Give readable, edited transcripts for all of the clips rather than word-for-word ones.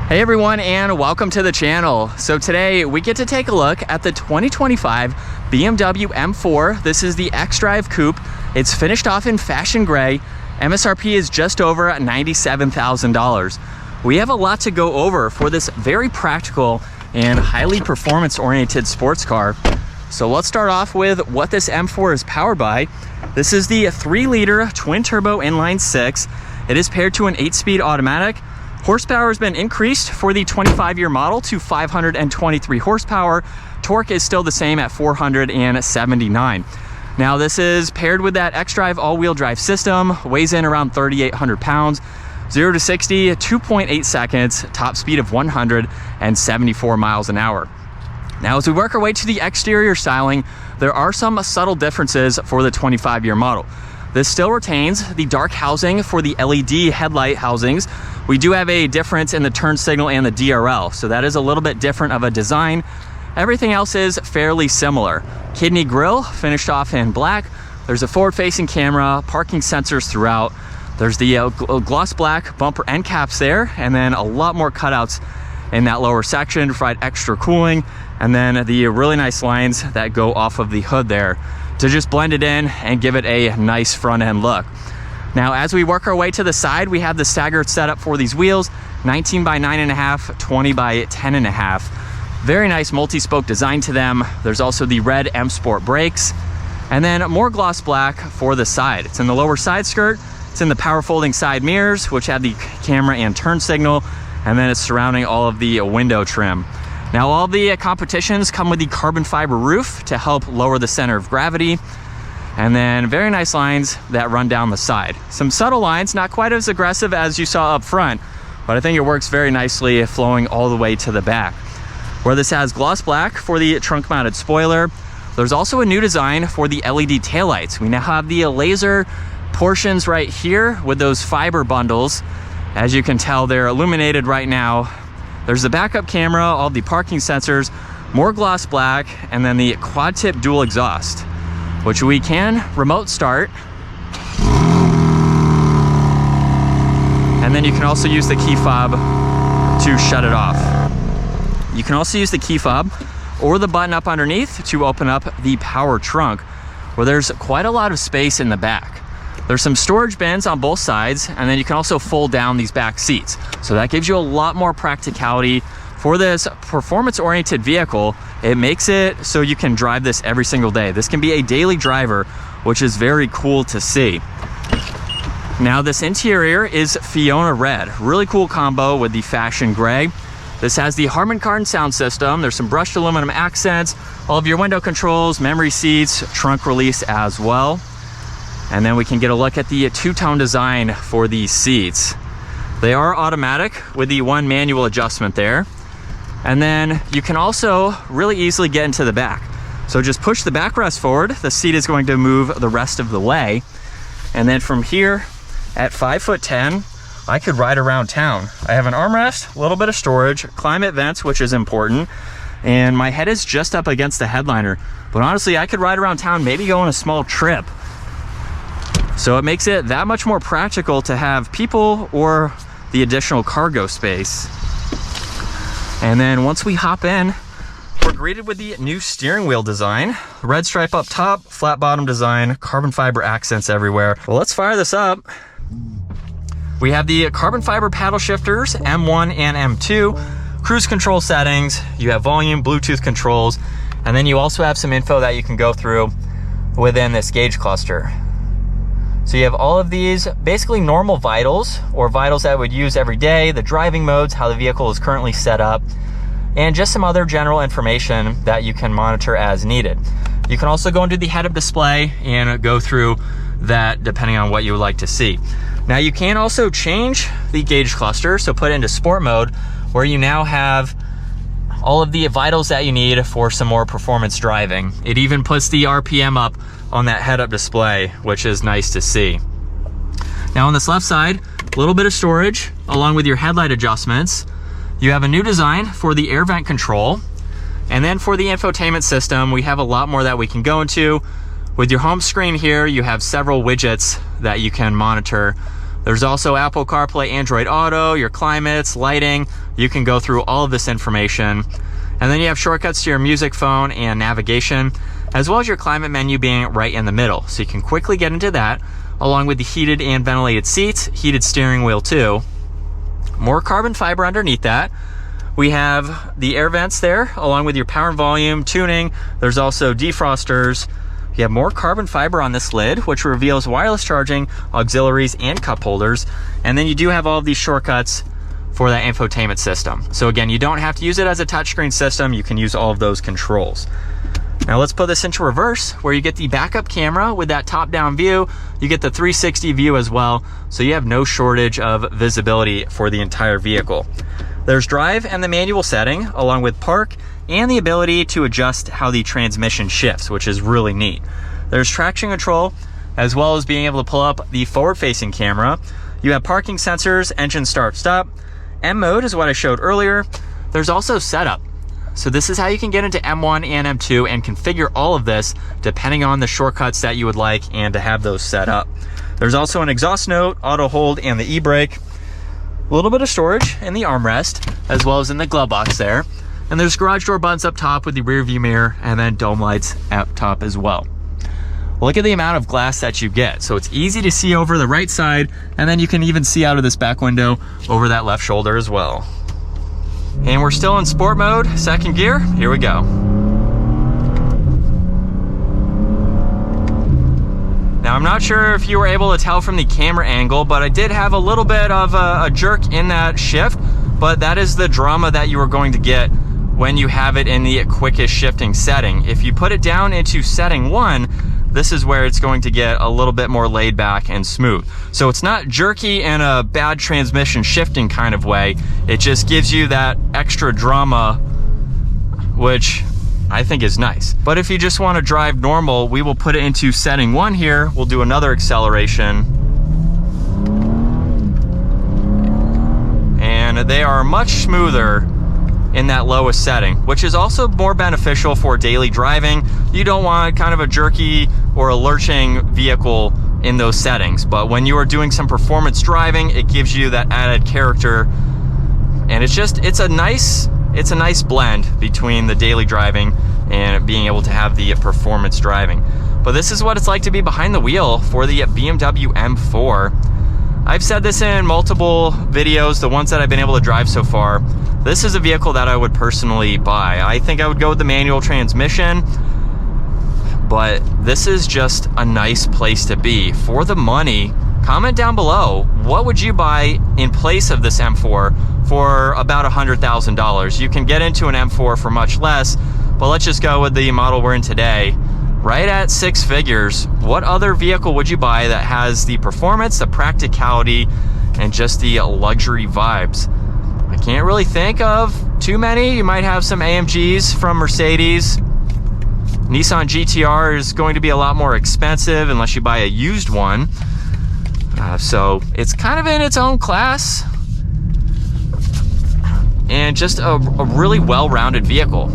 Hey everyone, and welcome to the channel. So today we get to take a look at the 2025 BMW M4. This is the xDrive Coupe. It's finished off in fashion gray. MSRP is just over $97,000. We have a lot to go over for this very practical and highly performance-oriented sports car. So let's start off with what this M4 is powered by. This is the 3-liter twin-turbo inline-6. It is paired to an 8-speed automatic. Horsepower has been increased for the 25-year model to 523 horsepower. Torque is still the same at 479. Now this is paired with that xDrive all-wheel drive system, weighs in around 3,800 pounds, 0 to 60, 2.8 seconds, top speed of 174 miles an hour. Now as we work our way to the exterior styling, there are some subtle differences for the 25-year model. This still retains the dark housing for the LED headlight housings. We do have a difference in the turn signal and the DRL, so that is a little bit different of a design. Everything else is fairly similar. Kidney grille finished off in black. There's a forward-facing camera, parking sensors throughout. There's the gloss black bumper end caps there, and then a lot more cutouts in that lower section to provide extra cooling, and then the really nice lines that go off of the hood there to just blend it in and give it a nice front end look. Now, as we work our way to the side, we have the staggered setup for these wheels, 19 by 9.5, 20 by 10.5. Very nice multi-spoke design to them. There's also the red M Sport brakes, and then more gloss black for the side. It's in the lower side skirt. It's in the power folding side mirrors, which have the camera and turn signal, and then it's surrounding all of the window trim. Now, all the competitions come with the carbon fiber roof to help lower the center of gravity. And then very nice lines that run down the side. Some subtle lines, not quite as aggressive as you saw up front, but I think it works very nicely flowing all the way to the back. Where this has gloss black for the trunk mounted spoiler, there's also a new design for the LED taillights. We now have the laser portions right here with those fiber bundles. As you can tell, they're illuminated right now. There's the backup camera, all the parking sensors, more gloss black, and then the quad tip dual exhaust, which we can remote start. And then you can also use the key fob to shut it off. You can also use the key fob or the button up underneath to open up the power trunk, where there's quite a lot of space in the back. There's some storage bins on both sides, and then you can also fold down these back seats. So that gives you a lot more practicality for this performance-oriented vehicle. It makes it so you can drive this every single day. This can be a daily driver, which is very cool to see. Now this interior is Fiona Red. Really cool combo with the fashion gray. This has the Harman Kardon sound system. There's some brushed aluminum accents, all of your window controls, memory seats, trunk release as well. And then we can get a look at the two-tone design for these seats. They are automatic with the one manual adjustment there. And then you can also really easily get into the back. So just push the backrest forward. The seat is going to move the rest of the way. And then from here at 5'10", I could ride around town. I have an armrest, a little bit of storage, climate vents, which is important. And my head is just up against the headliner. But honestly, I could ride around town, maybe go on a small trip. So it makes it that much more practical to have people or the additional cargo space. And then once we hop in, we're greeted with the new steering wheel design. Red stripe up top, flat bottom design, carbon fiber accents everywhere. Well, let's fire this up. We have the carbon fiber paddle shifters, M1 and M2, cruise control settings, you have volume, Bluetooth controls, and then you also have some info that you can go through within this gauge cluster. So you have all of these basically normal vitals, or vitals that I would use every day, the driving modes, how the vehicle is currently set up, and just some other general information that you can monitor as needed. You can also go into the head-up display and go through that depending on what you would like to see. Now you can also change the gauge cluster, so put it into sport mode, where you now have all of the vitals that you need for some more performance driving. It even puts the RPM up on that head-up display, which is nice to see. Now on this left side, a little bit of storage along with your headlight adjustments. You have a new design for the air vent control. And then for the infotainment system, we have a lot more that we can go into. With your home screen here, you have several widgets that you can monitor There's also Apple CarPlay, Android Auto, your climates, lighting. You can go through all of this information. And then you have shortcuts to your music, phone, and navigation, as well as your climate menu being right in the middle. So you can quickly get into that, along with the heated and ventilated seats, heated steering wheel too. More carbon fiber underneath that. We have the air vents there, along with your power and volume, tuning. There's also defrosters. You have more carbon fiber on this lid, which reveals wireless charging, auxiliaries, and cup holders. And then you do have all of these shortcuts for that infotainment system. So again, you don't have to use it as a touchscreen system. You can use all of those controls. Now let's put this into reverse, where you get the backup camera with that top-down view. You get the 360 view as well, so you have no shortage of visibility for the entire vehicle. There's drive and the manual setting, along with park and the ability to adjust how the transmission shifts, which is really neat. There's traction control, as well as being able to pull up the forward-facing camera. You have parking sensors, engine start-stop. M mode is what I showed earlier. There's also setup. So this is how you can get into M1 and M2 and configure all of this depending on the shortcuts that you would like and to have those set up. There's also an exhaust note, auto hold, and the e-brake. A little bit of storage in the armrest, as well as in the glove box there. And there's garage door buttons up top with the rear view mirror, and then dome lights up top as well. Look at the amount of glass that you get. So it's easy to see over the right side, and then you can even see out of this back window over that left shoulder as well. And we're still in sport mode, second gear. Here we go. Now I'm not sure if you were able to tell from the camera angle, but I did have a little bit of a jerk in that shift, but that is the drama that you are going to get when you have it in the quickest shifting setting. If you put it down into setting 1, this is where it's going to get a little bit more laid back and smooth. So it's not jerky in a bad transmission shifting kind of way. It just gives you that extra drama, which I think is nice. But if you just want to drive normal, we will put it into setting 1 here. We'll do another acceleration. And they are much smoother in that lowest setting, which is also more beneficial for daily driving. You don't want kind of a jerky or a lurching vehicle in those settings, but when you are doing some performance driving, it gives you that added character. And it's a nice blend between the daily driving and being able to have the performance driving. But this is what it's like to be behind the wheel for the BMW M4. I've said this in multiple videos, the ones that I've been able to drive so far. This is a vehicle that I would personally buy. I think I would go with the manual transmission, but this is just a nice place to be. For the money, comment down below, what would you buy in place of this M4 for about $100,000? You can get into an M4 for much less, but let's just go with the model we're in today. Right at 6 figures, what other vehicle would you buy that has the performance, the practicality, and just the luxury vibes? I can't really think of too many. You might have some AMGs from Mercedes. Nissan GT-R is going to be a lot more expensive unless you buy a used one. So it's kind of in its own class. And just a really well-rounded vehicle.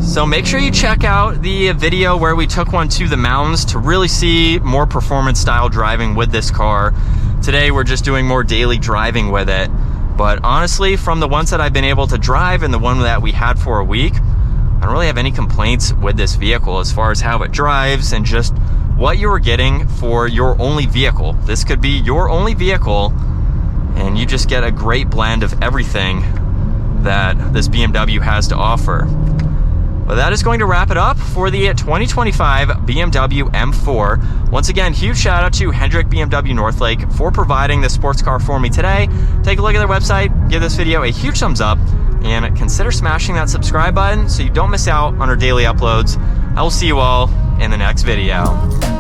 So make sure you check out the video where we took one to the mountains to really see more performance style driving with this car. Today we're just doing more daily driving with it. But honestly, from the ones that I've been able to drive and the one that we had for a week, I don't really have any complaints with this vehicle as far as how it drives and just what you were getting for your only vehicle. This could be your only vehicle and you just get a great blend of everything that this BMW has to offer. But that is going to wrap it up for the 2025 BMW M4. Once again, huge shout out to Hendrick BMW Northlake for providing this sports car for me today. Take a look at their website, give this video a huge thumbs up, and consider smashing that subscribe button so you don't miss out on our daily uploads. I will see you all in the next video.